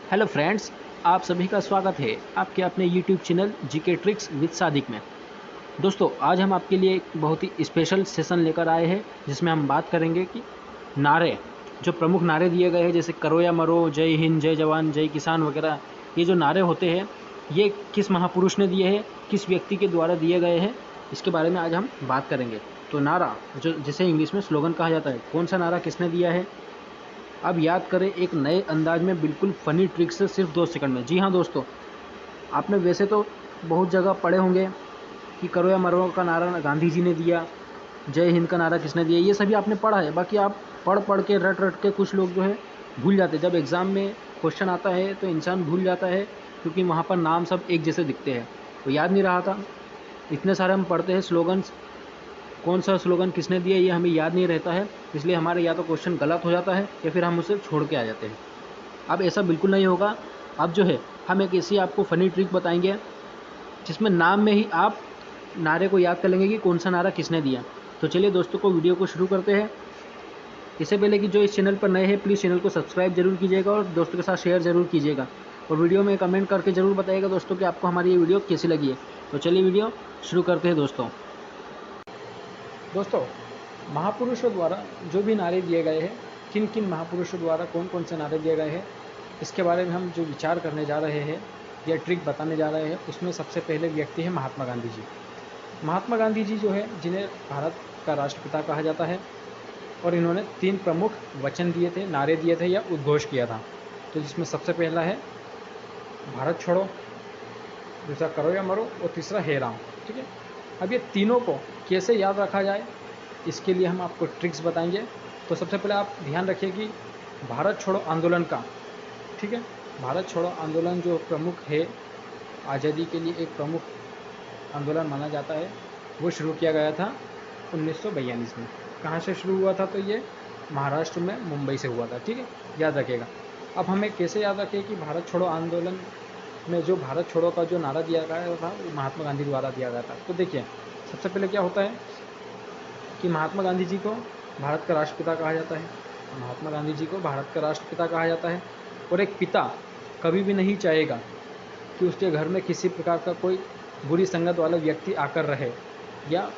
Hello friends, आप सभी का स्वागत है आपके अपने YouTube channel GK tricks with Sadiq में। दोस्तों, आज हम आपके लिए एक बहुत ही स्पेशल सेशन लेकर आए हैं जिसमें हम बात करेंगे कि नारे, जो प्रमुख नारे दिए गए हैं जैसे करो या मरो, जय हिंद, जय जवान, जय किसान वगैरह, ये जो नारे होते हैं ये किस महापुरुष ने दिए हैं, किस व्यक्ति के द्वारा दिए गए हैं, इसके बारे में आज हम बात करेंगे। तो नारा, जो जिसे इंग्लिश में स्लोगन कहा जाता है, कौन सा नारा किसने दिया है, अब याद करें एक नए अंदाज में, बिल्कुल फ़नी ट्रिक से, सिर्फ 2 सेकंड में। जी हाँ दोस्तों, आपने वैसे तो बहुत जगह पढ़े होंगे कि करो या मरो का नारा गांधी जी ने दिया, जय हिंद का नारा किसने दिया, ये सभी आपने पढ़ा है। बाकी आप पढ़ के रट के कुछ लोग जो है भूल जाते हैं। जब एग्ज़ाम में क्वेश्चन आता है तो इंसान भूल जाता है, क्योंकि वहाँ पर नाम सब एक जैसे दिखते हैं, तो याद नहीं रहा था। इतने सारे हम पढ़ते हैं स्लोगन्स, कौन सा स्लोगन किसने दिया ये हमें याद नहीं रहता है, इसलिए हमारे या तो क्वेश्चन गलत हो जाता है या फिर हम उसे छोड़ के आ जाते हैं। अब ऐसा बिल्कुल नहीं होगा। अब जो है हम एक ऐसी आपको फ़नी ट्रिक बताएंगे जिसमें नाम में ही आप नारे को याद कर लेंगे कि कौन सा नारा किसने दिया। तो चलिए दोस्तों को वीडियो को शुरू करते हैं। इससे पहले कि जो इस चैनल पर नए हैं, प्लीज़ चैनल को सब्सक्राइब जरूर कीजिएगा और दोस्तों के साथ शेयर ज़रूर कीजिएगा, और वीडियो में कमेंट करके ज़रूर बताइएगा दोस्तों कि आपको हमारी ये वीडियो कैसी लगी है। तो चलिए वीडियो शुरू करते हैं दोस्तों, महापुरुषों द्वारा जो भी नारे दिए गए हैं, किन किन महापुरुषों द्वारा कौन कौन से नारे दिए गए हैं, इसके बारे में हम जो विचार करने जा रहे हैं या ट्रिक बताने जा रहे हैं, उसमें सबसे पहले व्यक्ति है महात्मा गांधी जी। महात्मा गांधी जी जो है, जिन्हें भारत का राष्ट्रपिता कहा जाता है, और इन्होंने 3 प्रमुख वचन दिए थे, नारे दिए थे या उद्घोष किया था। तो जिसमें सबसे पहला है भारत छोड़ो, दूसरा करो या मरो, और तीसरा हे राम। ठीक है, अब ये तीनों को कैसे याद रखा जाए, इसके लिए हम आपको ट्रिक्स बताएंगे। तो सबसे पहले आप ध्यान रखिए कि भारत छोड़ो आंदोलन का, ठीक है, भारत छोड़ो आंदोलन जो प्रमुख है, आज़ादी के लिए एक प्रमुख आंदोलन माना जाता है, वो शुरू किया गया था 1942 में। कहाँ से शुरू हुआ था? तो ये महाराष्ट्र में मुंबई से हुआ था। ठीक है, याद रखिएगा। अब हमें कैसे याद रखें कि भारत छोड़ो आंदोलन में जो भारत छोड़ो का जो नारा दिया गया था वो महात्मा गांधी द्वारा दिया गया था। तो देखिए, सबसे पहले क्या होता है कि महात्मा गांधी जी को भारत का राष्ट्रपिता कहा जाता है। महात्मा गांधी जी को भारत का राष्ट्रपिता कहा जाता है, और एक पिता कभी भी नहीं चाहेगा कि उसके घर में किसी प्रकार का कोई बुरी संगत वाला व्यक्ति आकर रहे, या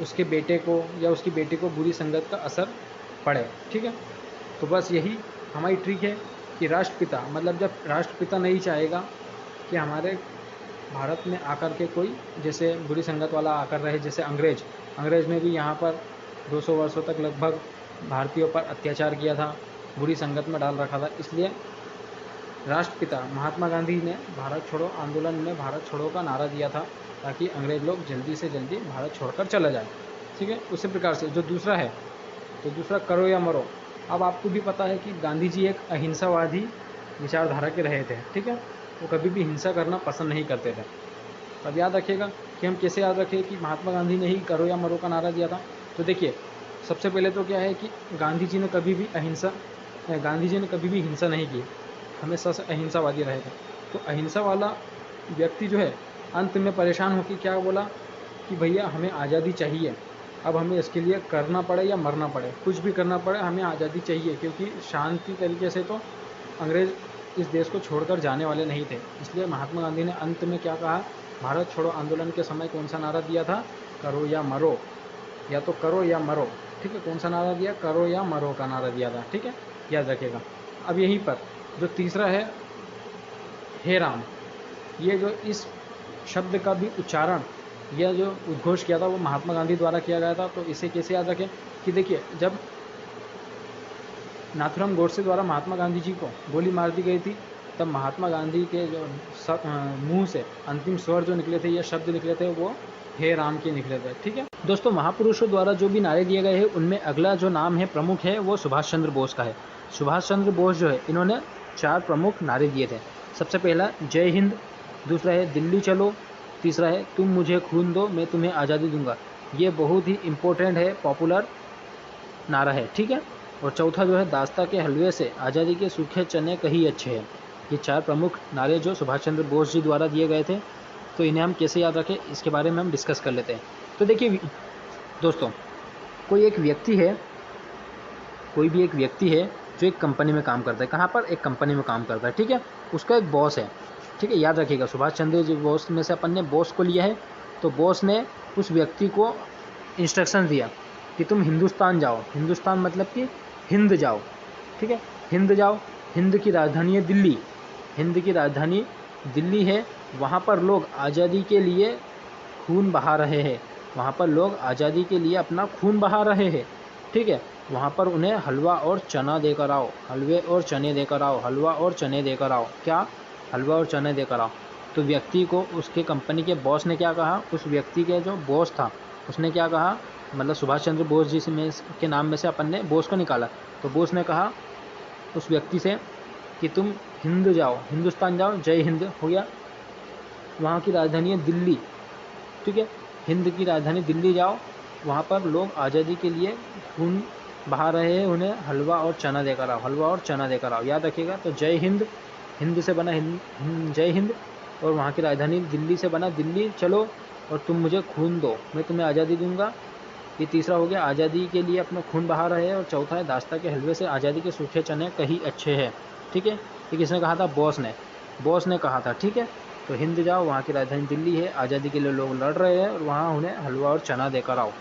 उसके बेटे को या उसकी बेटी को बुरी संगत का असर पड़े। ठीक है, तो बस यही हमारी ट्रिक है कि राष्ट्रपिता, मतलब जब राष्ट्रपिता नहीं चाहेगा कि हमारे भारत में आकर के कोई जैसे बुरी संगत वाला आकर रहे, जैसे अंग्रेज़ ने भी यहाँ पर 200 वर्षों तक लगभग भारतीयों पर अत्याचार किया था, बुरी संगत में डाल रखा था, इसलिए राष्ट्रपिता महात्मा गांधी ने भारत छोड़ो आंदोलन में भारत छोड़ो का नारा दिया था, ताकि अंग्रेज़ लोग जल्दी से जल्दी भारत छोड़कर चला जाए। ठीक है, उसी प्रकार से जो दूसरा है, तो दूसरा करो या मरो। अब आपको भी पता है कि गांधी जी एक अहिंसावादी विचारधारा के रहे थे। ठीक है, वो कभी भी हिंसा करना पसंद नहीं करते थे। अब याद रखिएगा कि हम कैसे याद रखें कि महात्मा गांधी ने ही करो या मरो का नारा दिया था। तो देखिए, सबसे पहले तो क्या है कि गांधी जी ने कभी भी हिंसा नहीं की, हमेशा से अहिंसावादी रहे थे। तो अहिंसा वाला व्यक्ति जो है, अंत में परेशान होकर क्या बोला कि भैया हमें आज़ादी चाहिए, अब हमें इसके लिए करना पड़े या मरना पड़े, कुछ भी करना पड़े, हमें आज़ादी चाहिए, क्योंकि शांति तरीके से तो अंग्रेज़ इस देश को छोड़कर जाने वाले नहीं थे। इसलिए महात्मा गांधी ने अंत में क्या कहा, भारत छोड़ो आंदोलन के समय कौन सा नारा दिया था? करो या मरो, या तो करो या मरो। ठीक है, कौन सा नारा दिया? करो या मरो का नारा दिया था। ठीक है, याद रखिएगा। अब यहीं पर जो तीसरा है हे राम, ये जो इस शब्द का भी उच्चारण, यह जो उद्घोष किया था वो महात्मा गांधी द्वारा किया गया था। तो इसे कैसे याद रखें कि देखिए, जब नाथुराम गोडसे द्वारा महात्मा गांधी जी को गोली मार दी गई थी, तब महात्मा गांधी के जो मुंह से अंतिम स्वर जो निकले थे, ये शब्द निकले थे, वो हे राम के निकले थे। ठीक है दोस्तों, महापुरुषों द्वारा जो भी नारे दिए गए हैं, उनमें अगला जो नाम है प्रमुख है, वो सुभाष चंद्र बोस का है। सुभाष चंद्र बोस जो है, इन्होंने 4 प्रमुख नारे दिए थे। सबसे पहला जय हिंद, दूसरा है दिल्ली चलो, तीसरा है तुम मुझे खून दो मैं तुम्हें आज़ादी दूंगा। ये बहुत ही इम्पोर्टेंट है, पॉपुलर नारा है। ठीक है, और चौथा जो है दास्ता के हलवे से आज़ादी के सूखे चने कहीं अच्छे हैं। ये 4 प्रमुख नारे जो सुभाष चंद्र बोस जी द्वारा दिए गए थे। तो इन्हें हम कैसे याद रखें, इसके बारे में हम डिस्कस कर लेते हैं। तो देखिए दोस्तों, कोई भी एक व्यक्ति है जो एक कंपनी में काम करता है। कहाँ पर? एक कंपनी में काम करता है, ठीक है। उसका एक बॉस है, ठीक है, याद रखिएगा। सुभाष चंद्र जी बॉस में से अपन ने बॉस को लिया है, तो बॉस ने उस व्यक्ति को इंस्ट्रक्शन दिया कि तुम हिंदुस्तान जाओ। हिंदुस्तान मतलब कि हिंद जाओ, ठीक है, हिंद जाओ। हिंद की राजधानी है दिल्ली, हिंद की राजधानी दिल्ली है। वहाँ पर लोग आज़ादी के लिए खून बहा रहे हैं, वहाँ पर लोग आज़ादी के लिए अपना खून बहा रहे हैं, ठीक है। वहाँ पर उन्हें हलवा और चना देकर आओ, हलवे और चने देकर आओ, हलवा और चने देकर आओ। क्या? हलवा और चने देकर आओ। तो व्यक्ति को उसके कंपनी के बॉस ने क्या कहा? उस व्यक्ति के जो बॉस था उसने क्या कहा? मतलब सुभाष चंद्र बोस जी में के नाम में से अपन ने बॉस को निकाला, तो बॉस ने कहा उस व्यक्ति से कि तुम हिंद जाओ, हिंदुस्तान जाओ, जय हिंद हो गया। वहाँ की राजधानी है दिल्ली, ठीक है, हिंद की राजधानी दिल्ली जाओ। वहाँ पर लोग आज़ादी के लिए खून बहा रहे हैं, उन्हें हलवा और चना देकर आओ, हलवा और चना देकर आओ, याद रखिएगा। तो जय हिंद, हिंद से बना जय हिंद, और वहाँ की राजधानी दिल्ली से बना दिल्ली चलो, और तुम मुझे खून दो, मैं तुम्हें आज़ादी दूंगा। ये तीसरा हो गया, आज़ादी के लिए अपना खून बहा रहे हैं। और चौथा है, दाश्ता के हलवे से आज़ादी के सूखे चने कहीं अच्छे हैं, ठीक है। ये किसने कहा था? बॉस ने कहा था, ठीक है। तो हिंद जाओ, वहाँ की राजधानी दिल्ली है, आज़ादी के लिए लोग लड़ रहे हैं, और वहाँ उन्हें हलवा और चना देकर आओ,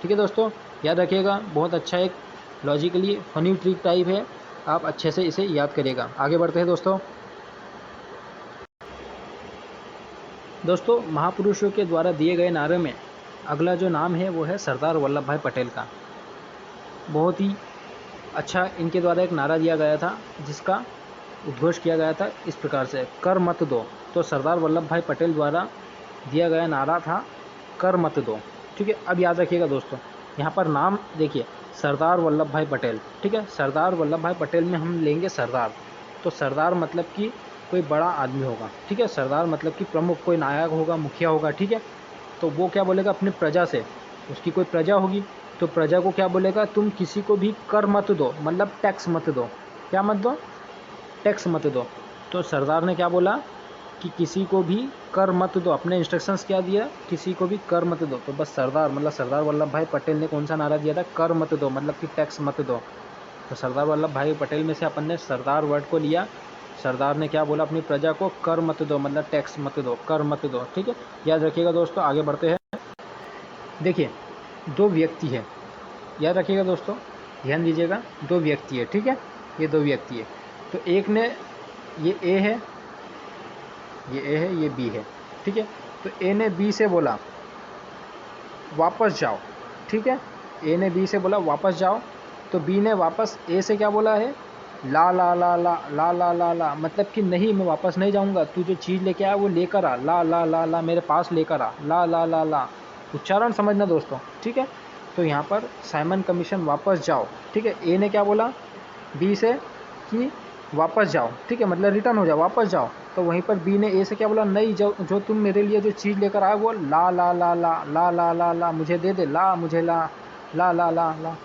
ठीक है दोस्तों। याद रखिएगा, बहुत अच्छा एक लॉजिकली फनी ट्रिक टाइप है, आप अच्छे से इसे याद करिएगा। आगे बढ़ते हैं दोस्तों महापुरुषों के द्वारा दिए गए नारे में अगला जो नाम है वो है सरदार वल्लभ भाई पटेल का। बहुत ही अच्छा इनके द्वारा एक नारा दिया गया था, जिसका उद्घोष किया गया था इस प्रकार से, कर मत दो। तो सरदार वल्लभ भाई पटेल द्वारा दिया गया नारा था, कर मत दो, ठीक है। अब याद रखिएगा दोस्तों, यहाँ पर नाम देखिए, सरदार वल्लभ भाई पटेल, ठीक है। सरदार वल्लभ भाई पटेल में हम लेंगे सरदार, तो सरदार मतलब कि कोई बड़ा आदमी होगा, ठीक है। सरदार मतलब कि प्रमुख, कोई नायक होगा, मुखिया होगा, ठीक है। तो वो क्या बोलेगा अपनी प्रजा से, उसकी कोई प्रजा होगी, तो प्रजा को क्या बोलेगा? तुम किसी को भी कर मत दो, मतलब टैक्स मत दो। क्या मत दो? टैक्स मत दो। तो सरदार ने क्या बोला कि किसी को भी कर मत दो। अपने इंस्ट्रक्शंस क्या दिया? किसी को भी कर मत दो। तो बस सरदार मतलब सरदार वल्लभ भाई पटेल ने कौन सा नारा दिया था? कर मत दो, मतलब कि टैक्स मत दो। तो सरदार वल्लभ भाई पटेल में से अपन ने सरदार वर्ड को लिया। सरदार ने क्या बोला अपनी प्रजा को? कर मत दो, मतलब टैक्स मत दो, कर मत दो, ठीक है। याद रखिएगा दोस्तों, आगे बढ़ते हैं। देखिए, दो व्यक्ति है, याद रखिएगा दोस्तों, ध्यान दीजिएगा, दो व्यक्ति है, ठीक है। ये दो व्यक्ति है, तो एक ने, ये ए है, ये ए है, ये बी है, ठीक है। तो ए ने बी से बोला वापस जाओ, ठीक है। ए ने बी से बोला वापस जाओ, तो बी ने वापस ए से क्या बोला है? ला ला ला ला ला ला ला ला, मतलब कि नहीं, मैं वापस नहीं जाऊंगा, तू जो चीज़ लेके आया वो लेकर आ, ला ला ला ला, मेरे पास लेकर आ, ला ला ला ला। उच्चारण समझना दोस्तों, ठीक है। तो यहाँ पर साइमन कमीशन वापस जाओ, ठीक है। ए ने क्या बोला बी से कि वापस जाओ, ठीक है, मतलब रिटर्न हो जाओ, वापस जाओ। तो वहीं पर बी ने ए से क्या बोला? नहीं, जो तुम मेरे लिए जो चीज़ लेकर आए वो ला ला ला ला ला ला ला ला, मुझे दे दे, ला मुझे ला ला ला ला ला।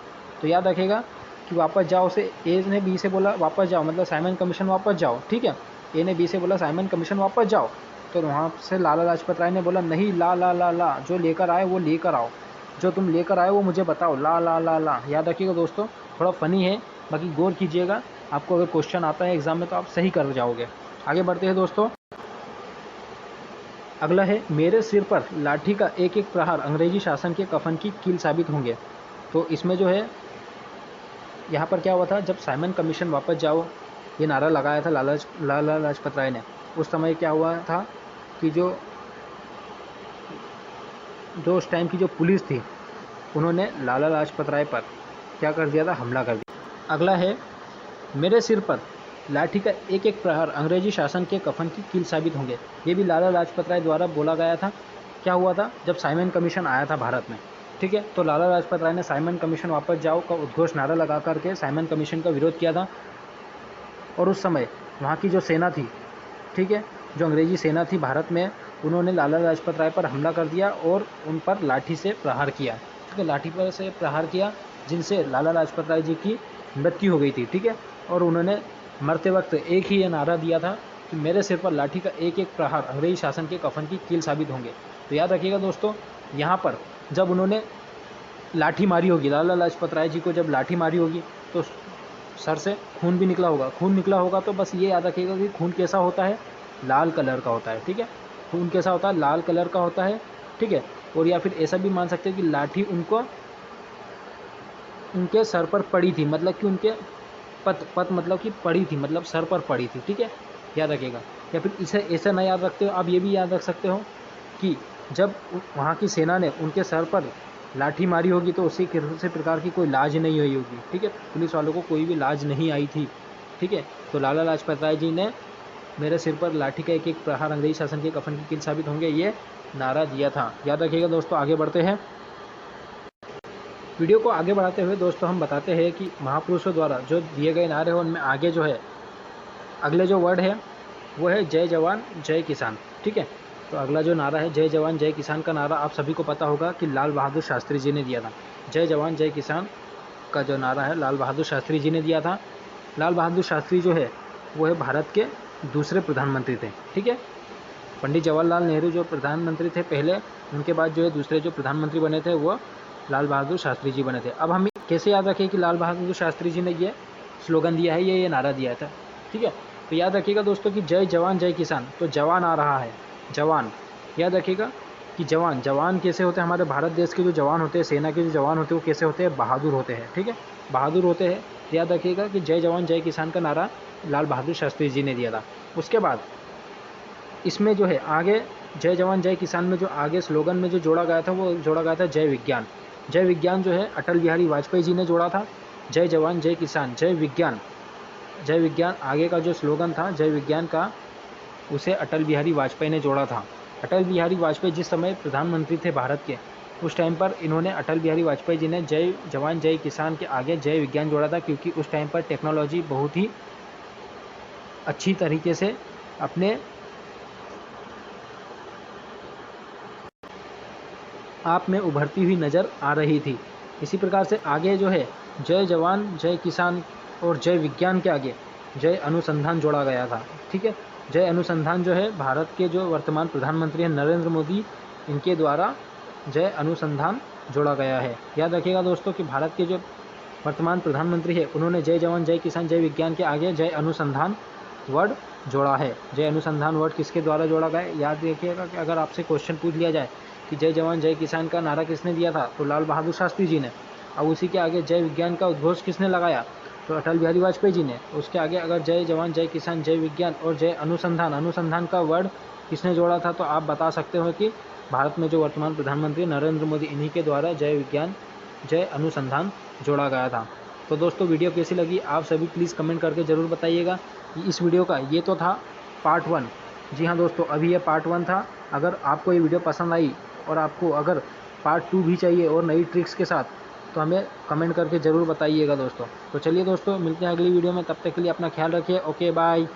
तो याद रखेगा कि वापस जाओ से ए ने बी से बोला वापस जाओ, मतलब साइमन कमीशन वापस जाओ, ठीक है। ए ने बी से बोला साइमन कमीशन वापस जाओ, तो वहाँ से लाला लाजपत राय ने बोला नहीं, ला ला ला ला, जो लेकर आए वो लेकर आओ, जो तुम लेकर आए वो मुझे बताओ, ला ला ला ला। याद रखिएगा दोस्तों, थोड़ा फनी है, बाकी गौर कीजिएगा, आपको अगर क्वेश्चन आता है एग्जाम में तो आप सही कर जाओगे। आगे बढ़ते हैं दोस्तों, अगला है मेरे सिर पर लाठी का एक एक प्रहार अंग्रेजी शासन के कफन की कील साबित होंगे। तो इसमें जो है यहाँ पर क्या हुआ था, जब साइमन कमीशन वापस जाओ ये नारा लगाया था लाला लाजपत राय ने, उस समय क्या हुआ था कि जो उस टाइम की जो पुलिस थी उन्होंने लाला लाजपत राय पर क्या कर दिया था? हमला कर दिया। अगला है मेरे सिर पर लाठी का एक एक प्रहार अंग्रेजी शासन के कफन की कील साबित होंगे। ये भी लाला लाजपत राय द्वारा बोला गया था। क्या हुआ था जब साइमन कमीशन आया था भारत में, ठीक है, तो लाला लाजपत राय ने साइमन कमीशन वापस जाओ का उद्घोष नारा लगा करके साइमन कमीशन का विरोध किया था। और उस समय वहाँ की जो सेना थी, ठीक है, जो अंग्रेजी सेना थी भारत में, उन्होंने लाला लाजपत राय पर हमला कर दिया और उन पर लाठी से प्रहार किया, ठीक है, लाठी पर से प्रहार किया, जिनसे लाला लाजपत राय जी की मृत्यु हो गई थी, ठीक है। और उन्होंने मरते वक्त एक ही ये नारा दिया था कि मेरे सिर पर लाठी का एक एक प्रहार अंग्रेजी शासन के कफन की कील साबित होंगे। तो याद रखिएगा दोस्तों, यहाँ पर जब उन्होंने लाठी मारी होगी, लाला लाजपत राय जी को जब लाठी मारी होगी, तो सर से खून भी निकला होगा, खून निकला होगा तो बस ये याद रखिएगा कि खून कैसा होता है, लाल कलर का होता है, ठीक है। खून कैसा होता है, लाल कलर का होता है, ठीक है। और या फिर ऐसा भी मान सकते हैं कि लाठी उनको उनके सर पर पड़ी थी, मतलब कि उनके पत पत मतलब कि पड़ी थी, मतलब सर पर पड़ी थी, ठीक है, याद रखिएगा। या फिर इसे ऐसा ना याद रखते हो, आप ये भी याद रख सकते हो कि जब वहाँ की सेना ने उनके सर पर लाठी मारी होगी तो उसी किसी प्रकार की कोई लाज नहीं हुई होगी, ठीक है। पुलिस वालों को कोई भी लाज नहीं आई थी, ठीक है। तो लाला लाजपत राय जी ने मेरे सिर पर लाठी का एक एक प्रहार अंग्रेजी शासन के कफन की कील साबित होंगे, ये नारा दिया था, याद रखिएगा दोस्तों। आगे बढ़ते हैं, वीडियो को आगे बढ़ाते हुए दोस्तों हम बताते हैं कि महापुरुषों द्वारा जो दिए गए नारे हैं उनमें आगे जो है अगले जो वर्ड है वो है जय जवान जय किसान, ठीक है। तो अगला जो नारा है जय जवान जय किसान का नारा आप सभी को पता होगा कि लाल बहादुर शास्त्री जी ने दिया था। जय जवान जय किसान का जो नारा है लाल बहादुर शास्त्री जी ने दिया था। लाल बहादुर शास्त्री जो है वो है भारत के दूसरे प्रधानमंत्री थे, ठीक है। पंडित जवाहरलाल नेहरू जो प्रधानमंत्री थे पहले, उनके बाद जो है दूसरे जो प्रधानमंत्री बने थे वो लाल बहादुर शास्त्री जी बने थे। अब हम कैसे याद रखें कि लाल बहादुर शास्त्री जी ने ये स्लोगन दिया है, ये नारा दिया था, ठीक है। तो याद रखिएगा दोस्तों कि जय जवान जय किसान, तो जवान आ रहा है, जवान, याद रखिएगा कि जवान, जवान कैसे होते हैं, हमारे भारत देश के जो जवान होते हैं, सेना के जो जवान होते हैं वो कैसे होते हैं, बहादुर होते हैं, ठीक है, बहादुर होते हैं। याद रखिएगा कि जय जवान जय किसान का नारा लाल बहादुर शास्त्री जी ने दिया था। उसके बाद इसमें जो है आगे जय जवान जय किसान में जो आगे स्लोगन में जो जोड़ा गया था वो जोड़ा गया था जय विज्ञान। जय विज्ञान जो है अटल बिहारी वाजपेयी जी ने जोड़ा था। जय जवान जय किसान जय विज्ञान, जय विज्ञान आगे का जो स्लोगन था जय विज्ञान का, उसे अटल बिहारी वाजपेयी ने जोड़ा था। अटल बिहारी वाजपेयी जिस समय प्रधानमंत्री थे भारत के, उस टाइम पर इन्होंने अटल बिहारी वाजपेयी जी ने जय जवान जय किसान के आगे जय विज्ञान जोड़ा था, क्योंकि उस टाइम पर टेक्नोलॉजी बहुत ही अच्छी तरीके से अपने आप में उभरती हुई नज़र आ रही थी। इसी प्रकार से आगे जो है जय जवान जय किसान और जय विज्ञान के आगे जय अनुसंधान जोड़ा गया था, ठीक है। जय अनुसंधान जो है भारत के जो वर्तमान प्रधानमंत्री हैं नरेंद्र मोदी, इनके द्वारा जय अनुसंधान जोड़ा गया है। याद रखिएगा दोस्तों कि भारत के जो वर्तमान प्रधानमंत्री है उन्होंने जय जवान जय किसान जय विज्ञान के आगे जय अनुसंधान वर्ड जोड़ा है। जय अनुसंधान वर्ड किसके द्वारा जोड़ा गया है, याद रखिएगा कि अगर आपसे क्वेश्चन पूछ लिया जाए कि जय जवान जय किसान का नारा किसने दिया था, तो लाल बहादुर शास्त्री जी ने। अब उसी के आगे जय विज्ञान का उद्घोष किसने लगाया, तो अटल बिहारी वाजपेयी जी ने। उसके आगे अगर जय जवान जय किसान जय विज्ञान और जय अनुसंधान, अनुसंधान का वर्ड किसने जोड़ा था, तो आप बता सकते हो कि भारत में जो वर्तमान प्रधानमंत्री नरेंद्र मोदी, इन्हीं के द्वारा जय विज्ञान जय अनुसंधान जोड़ा गया था। तो दोस्तों वीडियो कैसी लगी आप सभी प्लीज़ कमेंट करके ज़रूर बताइएगा। इस वीडियो का ये तो था पार्ट 1, जी हाँ दोस्तों अभी ये पार्ट 1 था। अगर आपको ये वीडियो पसंद आई और आपको अगर पार्ट 2 भी चाहिए और नई ट्रिक्स के साथ, तो हमें कमेंट करके ज़रूर बताइएगा दोस्तों। तो चलिए दोस्तों मिलते हैं अगली वीडियो में, तब तक के लिए अपना ख्याल रखिए। Okay bye.